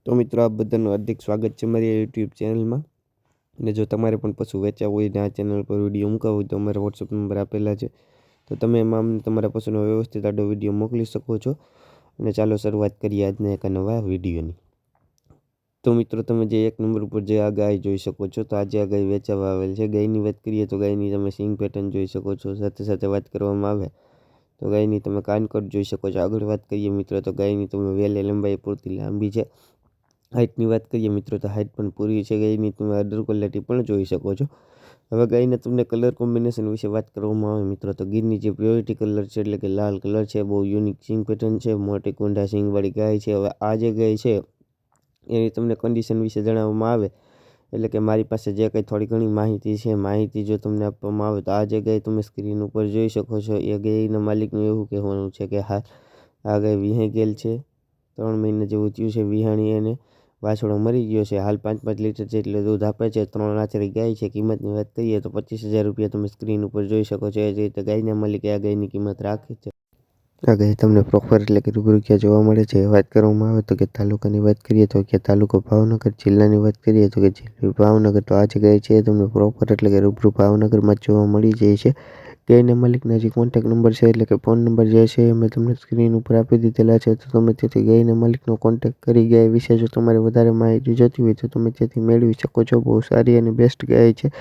તો મિત્રો આપ બધાનું હાર્દિક સ્વાગત છે મારી યુટ્યુબ ચેનલમાં। અને જો તમારે પણ પશુ વેચવા હોય ને આ ચેનલ પર વિડીયો મૂકવા હોય તો અમારા વોટ્સઅપ નંબર આપેલા છે, તો તમે એમાં અમને તમારા પશુનો વ્યવસ્થિત આડો વિડીયો મોકલી શકો છો। અને ચાલો શરૂઆત કરીએ આજના એક નવા વિડીયોની। તો મિત્રો તમે જે એક નંબર ઉપર જે આ ગાય જોઈ શકો છો, તો આજે આ ગાય વેચવા આવેલ છે। ગાયની વાત કરીએ તો ગાયની તમે સિંગ પેટર્ન જોઈ શકો છો, સાથે સાથે વાત કરવામાં આવે તો ગાયની તમે કાનકટ જોઈ શકો છો। આગળ વાત કરીએ મિત્રો તો ગાયની તમે વેલે લંબાઈ પૂરતી લાંબી છે। હાઇટની વાત કરીએ મિત્રો તો હાઇટ પણ પૂરી છે। ગાયની તમે અડર ક્વોલિટી પણ જોઈ શકો છો। હવે ગાયના તમને કલર કોમ્બિનેશન વિશે વાત કરવામાં આવે મિત્રો તો ગીરની જે પ્યોરિટી કલર છે એટલે કે લાલ કલર છે, બહુ યુનિક સિંગ પેટર્ન છે, મોટી કુંડા સિંગવાળી ગાય છે। હવે આ જે ગાય છે એની તમને કન્ડિશન વિશે જણાવવામાં આવે એટલે કે મારી પાસે જે કંઈ થોડી ઘણી માહિતી જો તમને આપવામાં આવે તો આ જે ગાય તમે સ્ક્રીન ઉપર જોઈ શકો છો એ ગાયના માલિકનું એવું કહેવાનું છે કે હા આ ગાય વિહાઈ ગયેલ છે, 3 મહિના જેવું થયું છે વિહાણી, એને વાછડો મરી ગયો છે। હાલ 5-5 લીટર જેટલું દૂધ આપે છે, 3 આંચરી ગાય છે। કિંમતની વાત કરીએ તો 25,000 રૂપિયા તમે સ્ક્રીન ઉપર જોઈ શકો છો। એ જ રીતે ગાયના માલિકે આ ગાયની કિંમત રાખી છે। આ ગાય તમને પ્રોપર એટલે કે રૂબરૂ ક્યાં જોવા મળે છે વાત કરવામાં આવે તો કે તાલુકાની વાત કરીએ તો કે તાલુકો ભાવનગર, જિલ્લાની વાત કરીએ તો કે જિલ્લો ભાવનગર। તો આ જે ગાય છે તમને પ્રોપર એટલે કે રૂબરૂ ભાવનગરમાં જોવા મળી જાય છે। ગાયના માલિકના જે કોન્ટેક્ટ નંબર છે એટલે કે ફોન નંબર જે છે એ મેં તમને સ્ક્રીન ઉપર આપી દીધેલા છે, તો તમે તેથી ગાયના માલિકનો કોન્ટેક્ટ કરી ગાય વિશે જો તમારે વધારે માહિતી જોતી હોય તો તમે ત્યાંથી મેળવી શકો છો। બહુ સારી અને બેસ્ટ ગાય છે।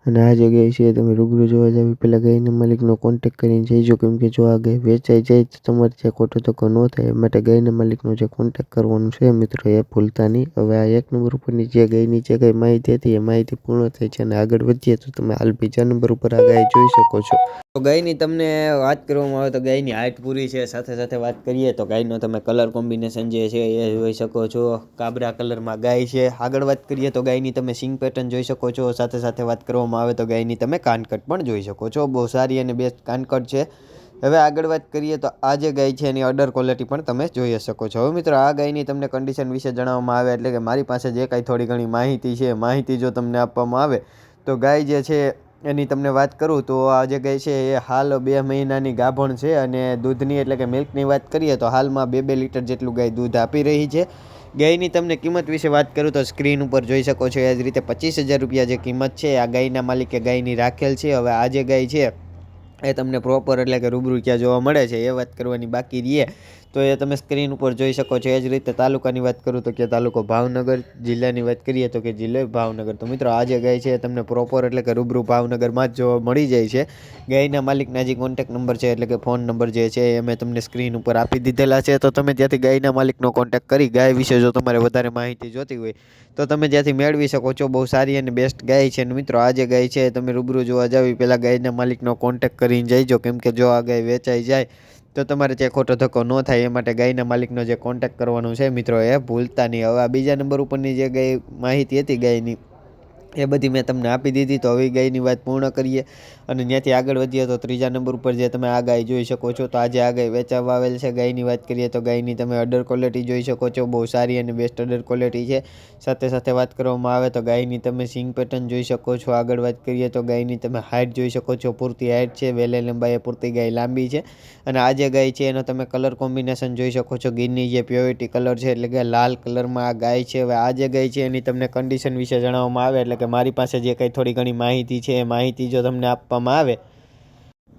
અને આ જે ગાય છે તમે રૂબરૂ જોવા જાવ પહેલાં ગાયના માલિકનો કોન્ટેક્ટ કરીને જઈજો, કેમ કે જો આ ગાય વેચાઈ જાય તો તમારે ત્યાં ખોટો ધક્કો ન થાય એ માટે ગાયના માલિકનો જે કોન્ટેક્ટ કરવાનું છે મિત્રો એ ભૂલતા નહીં। હવે આ એક નંબર ઉપરની જે ગાયની જે કંઈ માહિતી હતી એ માહિતી પૂર્ણ થઈ છે અને આગળ વધીએ તો તમે હાલ બીજા નંબર ઉપર આ ગાય જોઈ શકો છો। તો ગાયની તમને વાત કરવામાં આવે તો ગાયની હાઇટ પૂરી છે, સાથે સાથે વાત કરીએ તો ગાયનો તમે કલર કોમ્બિનેશન જે છે એ જોઈ શકો છો, કાબરા કલરમાં ગાય છે। આગળ વાત કરીએ તો ગાયની તમે સિંગ પેટર્ન જોઈ શકો છો, સાથે સાથે વાત કરવામાં આવે તો ગાયની તમે કાનકટ પણ જોઈ શકો છો। બહુ સારી અને બેસ્ટ કાનકટ છે। હવે આગળ વાત કરીએ તો આ જે ગાય છે એની અડર ક્વોલિટી પણ તમે જોઈ શકો છો। હવે મિત્રો આ ગાયની તમને કન્ડિશન વિશે જણાવવામાં આવે એટલે કે મારી પાસે જે કાંઈ થોડી ઘણી માહિતી છે, માહિતી જો તમને આપવામાં આવે તો ગાય જે છે એની તમને વાત કરું તો આ જે ગાય છે એ હાલ 2 મહિનાની ગાભણ છે અને દૂધની એટલે કે મિલ્કની વાત કરીએ તો હાલમાં 2 લીટર જેટલું ગાય દૂધ આપી રહી છે। ગાયની તમને કિંમત વિશે વાત કરું તો સ્ક્રીન ઉપર જોઈ શકો છો એ જ રીતે 25,000 રૂપિયા જે કિંમત છે આ ગાયના માલિકે ગાયની રાખેલ છે। હવે આ જે ગાય છે એ તમને પ્રોપર એટલે કે રૂબરૂ ક્યાં જોવા મળે છે એ વાત કરવાની બાકી રહીએ તો એ તમે સ્ક્રીન ઉપર જોઈ શકો છો। એ જ રીતે તાલુકાની વાત કરું તો કે તાલુકો ભાવનગર, જિલ્લાની વાત કરીએ તો કે જિલ્લો ભાવનગર। તો મિત્રો આ જે ગાય છે તમને પ્રોપર એટલે કે રૂબરૂ ભાવનગરમાં જ જોવા મળી જાય છે। ગાયના માલિકના જે કોન્ટેક્ટ નંબર છે એટલે કે ફોન નંબર જે છે એ મેં તમને સ્ક્રીન ઉપર આપી દીધેલા છે, તો તમે ત્યાંથી ગાયના માલિકનો કોન્ટેક્ટ કરી ગાય વિશે જો તમારે વધારે માહિતી જોતી હોય તો તમે ત્યાંથી મેળવી શકો છો। બહુ સારી અને બેસ્ટ ગાય છે। અને મિત્રો આ જે ગાય છે તમે રૂબરૂ જોવા જાવ પહેલાં ગાયના માલિકનો કોન્ટેક્ટ કરીને જઈજો, કેમ કે જો આ ગાય વેચાઈ જાય તો તમારે ત્યાં ખોટો ધક્કો ન થાય એ માટે ગાયના માલિકનો જે કોન્ટેક્ટ કરવાનું છે મિત્રો એ ભૂલતા નહીં। હવે આ બીજા નંબર ઉપરની જે ગાય માહિતી હતી ગાયની એ બધી મેં તમને આપી દીધી, તો હવે ગાયની વાત પૂર્ણ કરીએ અને ત્યાંથી આગળ વધીએ તો ત્રીજા નંબર ઉપર જે તમે આ ગાય જોઈ શકો છો, તો આજે આ ગાય વેચાવવા આવેલ છે। ગાયની વાત કરીએ તો ગાયની તમે અડર ક્વોલિટી જોઈ શકો છો, બહુ સારી અને બેસ્ટ અડર ક્વોલિટી છે। સાથે સાથે વાત કરવામાં આવે તો ગાયની તમે સિંગ પેટર્ન જોઈ શકો છો। આગળ વાત કરીએ તો ગાયની તમે હાઇટ જોઈ શકો છો, પૂરતી હાઇટ છે, વેલે લંબાઈ પૂરતી ગાય લાંબી છે। અને આ જે ગાય છે એનો તમે કલર કોમ્બિનેશન જોઈ શકો છો, ગીરની જે પ્યોરિટી કલર છે એટલે કે લાલ કલરમાં આ ગાય છે। હવે આ જે ગાય છે એની તમને કન્ડિશન વિશે જણાવવામાં આવે એટલે કે મારી પાસે જે કંઈ થોડી ઘણી માહિતી છે એ માહિતી જો તમને આપવામાં આવે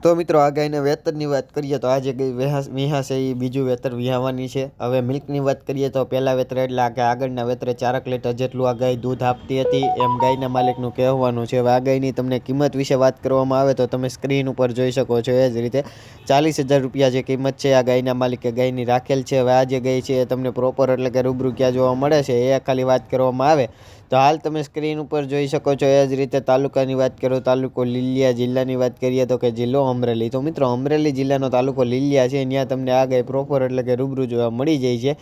તો મિત્રો આ ગાયના વેતરની વાત કરીએ તો આ જે ગાય વિહાશે એ બીજું વેતર વિહાવાની છે। હવે મિલ્કની વાત કરીએ તો પહેલાં વેતરે એટલે કે આગળના વેતરે 4 લીટર જેટલું આ ગાય દૂધ આપતી હતી એમ ગાયના માલિકનું કહેવાનું છે। હવે આ ગાયની તમને કિંમત વિશે વાત કરવામાં આવે તો તમે સ્ક્રીન ઉપર જોઈ શકો છો એ જ રીતે 40,000 રૂપિયા જે કિંમત છે આ ગાયના માલિકે ગાયની રાખેલ છે। હવે આ જે ગાય છે એ તમને પ્રોપર એટલે કે રૂબરૂ ક્યાં જોવા મળે છે એ ખાલી વાત કરવામાં આવે તો હાલ તમે સ્ક્રીન ઉપર જોઈ શકો છો। એ જ રીતે તાલુકાની વાત કરો, તાલુકો લીલિયા, જિલ્લાની વાત કરીએ તો કે જિલ્લો અમરેલી। તો મિત્રો અમરેલી જિલ્લાનો તાલુકો લીલિયા છે, ત્યાં તમને આ ગાય પ્રોપર એટલે કે રૂબરૂ જોવા મળી જાય છે।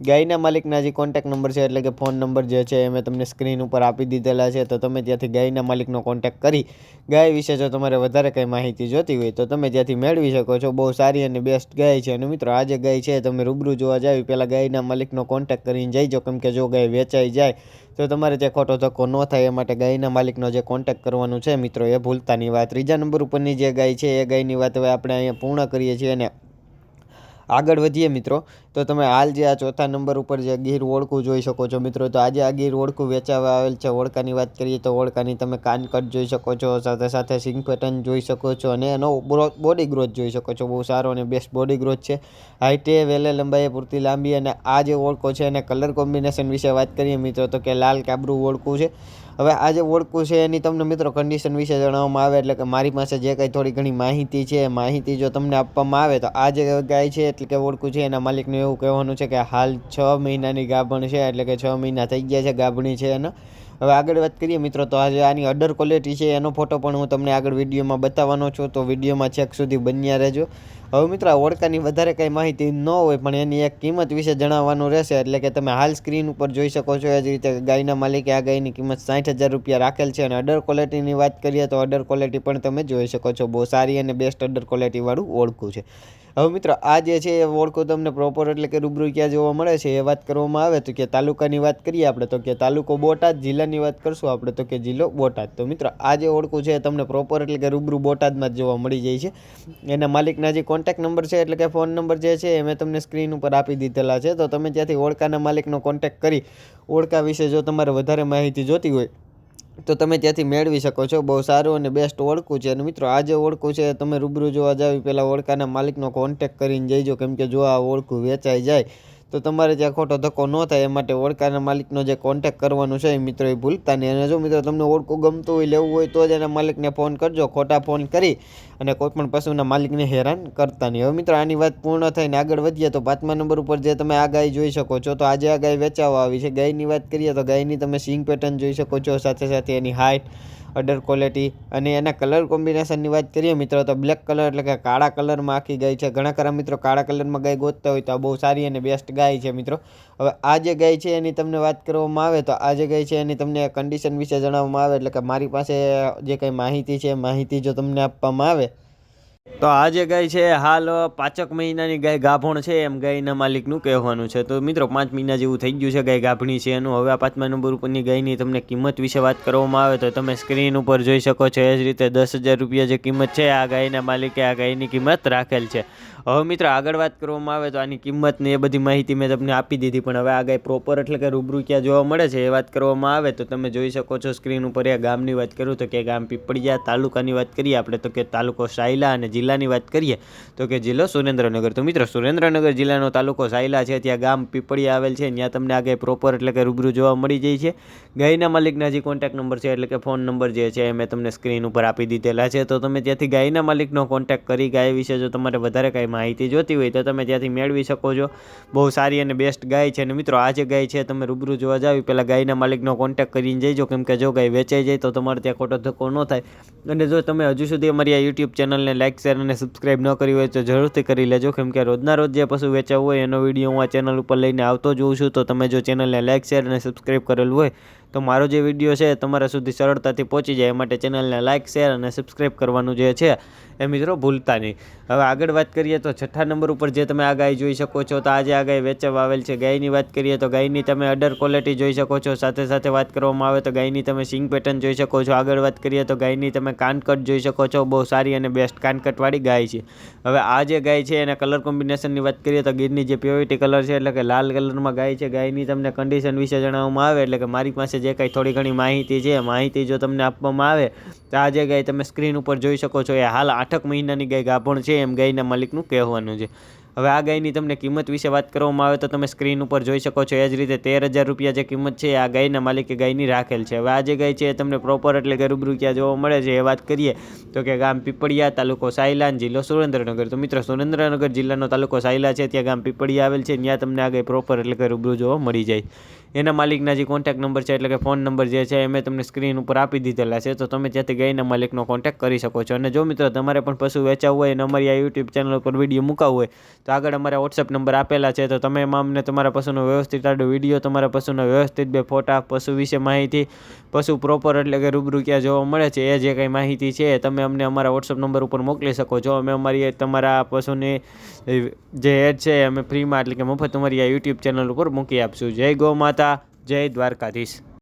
ગાયના માલિકના જે કોન્ટેક્ટ નંબર છે એટલે કે ફોન નંબર જે છે એ મેં તમને સ્ક્રીન ઉપર આપી દીધેલા છે, તો તમે ત્યાંથી ગાયના માલિકનો કોન્ટેક્ટ કરી ગાય વિશે જો તમારે વધારે કંઈ માહિતી જોતી હોય તો તમે ત્યાંથી મેળવી શકો છો। બહુ સારી અને બેસ્ટ ગાય છે। અને મિત્રો આ જે ગાય છે તમે રૂબરૂ જોવા જાવ પહેલાં ગાયના માલિકનો કોન્ટેક્ટ કરીને જઈજો, કેમ કે જો ગાય વેચાઈ જાય તો તમારે ત્યાં ખોટો ધક્કો ન થાય એ માટે ગાયના માલિકનો જે કોન્ટેક્ટ કરવાનું છે મિત્રો એ ભૂલતા નહીં। વાત ત્રીજા નંબર ઉપરની જે ગાય છે એ ગાયની વાત હવે આપણે અહીંયા પૂર્ણ કરીએ છીએ અને આગળ વધીએ મિત્રો તો તમે હાલ જે આ ચોથા નંબર ઉપર જે ગીર ઓળખું જોઈ શકો છો મિત્રો. તો આજે આ ગીર ઓળખું વેચાવા આવેલ છે. ઓળખાની વાત કરીએ તો ઓળખાની તમે કાનકટ જોઈ શકો છો, સાથે સાથે સિંગ પેટર્ન જોઈ શકો છો અને એનો બોડી ગ્રોથ જોઈ શકો છો. બહુ સારો અને બેસ્ટ બોડી ગ્રોથ છે. હાઈટે વેલે લંબાઈએ પૂરતી લાંબી. અને આ જે ઓળખો છે એને કલર કોમ્બિનેશન વિશે વાત કરીએ મિત્રો તો કે લાલ કાબરું ઓળખું છે. હવે આ જે ઓળખું છે એની તમને મિત્રો કન્ડિશન વિશે જણાવવામાં આવે એટલે કે મારી પાસે જે કંઈ થોડી ઘણી માહિતી છે એ માહિતી જો તમને આપવામાં આવે તો આ જે ગાય છે એટલે કે ઓળખું છે એના માલિકનું એવું કહેવાનું છે કે હાલ 6 મહિનાની ગાભણ છે, એટલે કે 6 મહિના થઈ ગયા છે, ગાભણી છે. અને હવે આગળ વાત કરીએ મિત્રો તો આજે આની અડર ક્વોલિટી છે એનો ફોટો પણ હું તમને આગળ વિડીયોમાં બતાવવાનો છું, તો વિડીયોમાં છેક સુધી બન્યા રહેજો. હવે મિત્રો આ ઓળખાની વધારે કંઈ માહિતી ન હોય પણ એની એક કિંમત વિશે જણાવવાનું રહેશે, એટલે કે તમે હાલ સ્ક્રીન ઉપર જોઈ શકો છો એ જ રીતે ગાયના માલિકે આ ગાયની કિંમત 60,000 રૂપિયા રાખેલ છે. અને અડર ક્વોલિટીની વાત કરીએ તો અડર ક્વોલિટી પણ તમે જોઈ શકો છો. બહુ સારી અને બેસ્ટ અડર ક્વોલિટીવાળું ઓળખું છે. હવે મિત્રો આ જે છે એ ઓળખું તમને પ્રોપર એટલે કે રૂબરૂ ક્યાં જોવા મળે છે એ વાત કરવામાં આવે તો કે તાલુકાની વાત કરીએ આપણે તો કે તાલુકો બોટાદ, જિલ્લાની વાત કરશું આપણે તો કે જિલ્લો બોટાદ. તો મિત્રો આ જે ઓળખું છે તમને પ્રોપર એટલે કે રૂબરૂ બોટાદમાં જ જોવા મળી જાય છે. એના માલિકના જે કોન્ટેક્ટ નંબર છે એટલે કે ફોન નંબર જે છે એ મેં તમને સ્ક્રીન ઉપર આપી દીધેલા છે. તો તમે ત્યાંથી ઓળખાના માલિકનો કોન્ટેક્ટ કરી ઓળખા વિશે જો તમારે વધારે માહિતી જોતી હોય તો તમે ત્યાંથી મેળવી શકો છો. બહુ સારું અને બેસ્ટ ઓળખું છે. અને મિત્રો આ જે ઓળખું છે તમે રૂબરૂ જોવા જાવ પહેલાં ઓળખાના માલિકનો કોન્ટેક્ટ કરીને જઈજો, કેમ કે જો આ ઓળખું વેચાઈ જાય તો તમારે ત્યાં ખોટો ધક્કો ન થાય એ માટે ઓળખાના માલિકનો જે કોન્ટેક્ટ કરવાનું છે એ મિત્રો એ ભૂલતા નહીં. અને જો મિત્રો તમને ઓળખું ગમતું હોય, લેવું હોય તો જ એના માલિકને ફોન કરજો, ખોટા ફોન કરી અને કોઈપણ પશુના માલિકને હેરાન કરતા નહીં. હવે મિત્રો આની વાત પૂર્ણ થઈને આગળ વધીએ તો 5મા નંબર ઉપર જે તમે આ ગાય જોઈ શકો છો તો આજે આ ગાય વેચાવા આવી છે. ગાયની વાત કરીએ તો ગાયની તમે સિંગ પેટર્ન જોઈ શકો છો, સાથે સાથે એની હાઇટ, અડર ક્વોલિટી અને એના કલર કોમ્બિનેશનની વાત કરીએ મિત્રો તો બ્લેક કલર એટલે કે કાળા કલરમાં આખી ગાય છે. ઘણા ખરા મિત્રો કાળા કલરમાં ગાય ગોતતા હોય તો આ બહુ સારી અને બેસ્ટ ગાય છે મિત્રો. હવે આ જે ગાય છે એની તમને વાત કરવામાં આવે તો આ જે ગાય છે એની તમને કન્ડિશન વિશે જણાવવામાં આવે એટલે કે મારી પાસે જે કંઈ માહિતી છે માહિતી જો તમને આપવામાં આવે તો આ જે ગાય છે હાલ 5 મહિનાની ગાય ગાભણ છે એમ ગાયના માલિકનું કહેવાનું છે. તો મિત્રો 5 મહિના જેવું થઈ ગયું છે ગાય ગાભણી છે એનું. હવે આ 5મા નંબર ઉપરની ગાયની તમને કિંમત વિશે વાત કરવામાં આવે તો તમે સ્ક્રીન ઉપર જોઈ શકો છો એ જ રીતે 10,000 રૂપિયા જે કિંમત છે આ ગાયના માલિકે આ ગાયની કિંમત રાખેલ છે. હવે મિત્રો આગળ વાત કરવામાં આવે તો આની કિંમત ને એ બધી માહિતી મેં તમને આપી દીધી, પણ હવે આ ગાય પ્રોપર એટલે કે રૂબરૂ ક્યાં જોવા મળે છે એ વાત કરવામાં આવે તો તમે જોઈ શકો છો સ્ક્રીન ઉપર. એ ગામની વાત કરું તો કે ગામ પીપળિયા, તાલુકાની વાત કરીએ આપણે તો કે તાલુકો સાયલા, અને જિલ્લાની વાત કરીએ તો કે જિલ્લો સુરેન્દ્રનગર. તો મિત્રો સુરેન્દ્રનગર જિલ્લાનો તાલુકો સાયલા છે, ત્યાં ગામ પીપળિયા આવેલ છે. ત્યાં તમને આ ગાય પ્રોપર એટલે કે રૂબરૂ જોવા મળી જાય છે. ગાયના માલિકના જે કોન્ટેક્ટ નંબર છે એટલે કે ફોન નંબર જે છે એ મેં તમને સ્ક્રીન ઉપર આપી દીધેલા છે. તો તમે ત્યાંથી ગાયના માલિકનો કોન્ટેક્ટ કરી ગાય વિશે જો તમારે વધારે કાંઈ માહિતી જોતી હોય તો તમે ત્યાંથી મેળવી શકો છો. બહુ સારી અને બેસ્ટ ગાય છે. અને મિત્રો આ જે ગાય છે તમે રૂબરૂ જોવા જાવ પહેલાં ગાયના માલિકનો કોન્ટેક્ટ કરીને જઈજો, કેમ કે જો ગાય વેચાઈ જાય તો તમારે ત્યાં ખોટો ધક્કો ન થાય. અને જો તમે હજુ સુધી અમારી આ યુટ્યુબ ચેનલને લાઇક, શેર અને સબસ્ક્રાઈબ ન કરી હોય તો જરૂરથી કરી લેજો, કેમ કે રોજના રોજ જે પશુ વેચાવું હોય એનો વિડીયો હું આ ચેનલ ઉપર લઈને આવતો જોઉં છું. તો તમે જો ચેનલને લાઇક, શેર અને સબસ્ક્રાઈબ કરેલું હોય તો મારો જે વિડીયો છે તમારા સુધી સરળતાથી પહોંચી જાય એ માટે ચેનલને લાઇક, શેર અને સબસ્ક્રાઈબ કરવાનું જે છે એ મિત્રો ભૂલતા નહીં. હવે આગળ વાત કરીએ તો 6થા નંબર ઉપર જે તમે આ ગાય જોઈ શકો છો તો આજે આ ગાય વેચવા આવેલ છે. ગાયની વાત કરીએ તો ગાયની તમે અડર ક્વોલિટી જોઈ શકો છો, સાથે સાથે વાત કરવામાં આવે તો ગાયની તમે સિંગ પેટર્ન જોઈ શકો છો. આગળ વાત કરીએ તો ગાયની તમે કાનકટ જોઈ શકો છો. બહુ સારી અને બેસ્ટ કાનકટવાળી ગાય છે. હવે આ જે ગાય છે એના કલર કોમ્બિનેશનની વાત કરીએ તો ગીરની જે પ્યોરિટી કલર છે એટલે કે લાલ કલરમાં ગાય છે. ગાયની તમને કન્ડિશન વિશે જણાવવામાં આવે એટલે કે મારી પાસે જે કંઈ થોડી ઘણી માહિતી છે માહિતી જો તમને આપવામાં આવે તો આ જે ગાય તમે સ્ક્રીન ઉપર જોઈ શકો છો એ હાલ 8 મહિનાની ગાય ગાભણ છે એમ ગાયના માલિકનું કહેવાનું છે. હવે આ ગાયની તમને કિંમત વિશે વાત કરવામાં આવે તો તમે સ્ક્રીન ઉપર જોઈ શકો છો એ જ રીતે 13,000 રૂપિયા જે કિંમત છે આ ગાયના માલિકે ગાયની રાખેલ છે. હવે આ જે ગાય છે તમને પ્રોપર એટલે કે રૂબરૂ ક્યાં જોવા મળે છે એ વાત કરીએ તો કે ગામ પીપળિયા, તાલુકો સાયલા, જિલ્લો સુરેન્દ્રનગર. તો મિત્રો સુરેન્દ્રનગર જિલ્લાનો તાલુકો સાયલા છે, ત્યાં ગામ પીપળિયા આવેલ છે. ત્યાં તમને આ ગાય પ્રોપર એટલે કે રૂબરૂ જોવા મળી જાય. એના માલિકના જે કોન્ટેક્ટ નંબર છે એટલે કે ફોન નંબર જે છે એ મેં તમને સ્ક્રીન ઉપર આપી દીધેલા છે. તો તમે ત્યાંથી ગાયના માલિકનો કોન્ટેક્ટ કરી શકો છો. અને જો મિત્રો તમારે પણ પશુ વેચાવવું હોય અને અમારી આ યુટ્યુબ ચેનલ ઉપર વિડીયો મૂકાવવું હોય તો આગળ અમારા વોટ્સઅપ નંબર આપેલા છે. તો તમે એમાં અમને તમારા પશુનો વ્યવસ્થિત આડો વિડીયો, તમારા પશુનો વ્યવસ્થિત 2 ફોટા, પશુ વિશે માહિતી, પશુ પ્રોપર એટલે કે રૂબરૂ ક્યાં જોવા મળે છે એ જે કંઈ માહિતી છે તમે અમને અમારા વોટ્સઅપ નંબર ઉપર મોકલી શકો છો. અમે અમારી તમારા પશુની જે એડ છે અમે ફ્રીમાં એટલે કે મફત અમારી આ યુટ્યુબ ચેનલ ઉપર મૂકી આપશું. જય ગૌ માતા, જય દ્વારકાધીશ.